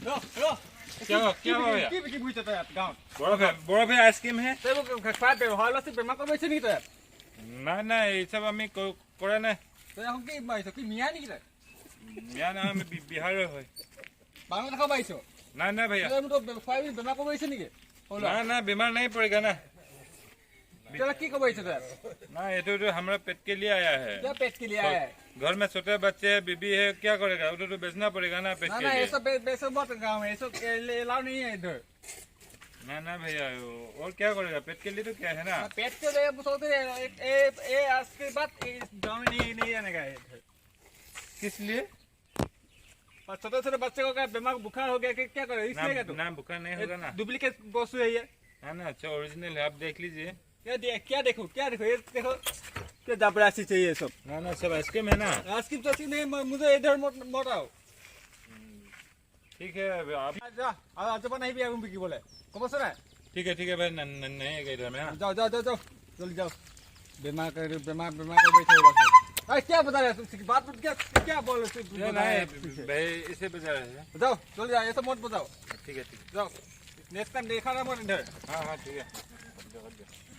क्या हुआ भैया? কি বুঝতে তো গাঁও বরফ আইসক্রিম হে খাই পে হল আছে বেমা কমাইছে নি তো না এই সব আমি করে না তো এখন কি মাইছো কি মিয়া নি রে মিয়া না আমি বিহারের হই বাংলা খাবাইছো না भैया তুমি তো খাই বেমা কমাইছে নি ना बीमार नहीं पड़ेगा ना चलो की कमाइছো तो ना ये तो हमारा पेट के लिए आया है क्या पेट के लिए आया है घर में छोटे बच्चे है बीबी है क्या करेगा वो तो बेचना पड़ेगा ना पेट के ना लिए ये सब बेसो मत गांव में ये सब अलाउ नहीं है इधर ना भैया और क्या करेगा पेट के लिए तो क्या है ना पेट के लिए सोचते ए आज के बाद गांव में नहीं आने का है किस लिए छोटे छोटे बच्चे को क्या बीमार बुखार हो गया क्या करे इसलिए क्या ना बुखार नहीं होगा ना डुप्लीकेट वस्तु है ये ना अच्छा ओरिजिनल है आप देख लीजिए क्या देखो ये देखो क्या जबरासी चाहिए सब ना सब आइसक्रीम है ना आइसक्रीम तो नहीं मुझे इधर मत आओ ठीक है आप आज नहीं भी आऊंगी की बोले कब सर ठीक है भाई नहीं है इधर में जाओ जल्दी जाओ बीमार कर बैठे अरे क्या बता रहे तुम बात क्या बोल रहे नहीं भाई इसे बजा रहे हैं जाओ जल्दी जाओ ये सब मत बताओ ठीक है जाओ नेक्स्ट टाइम देखा ना मत इधर हाँ ठीक है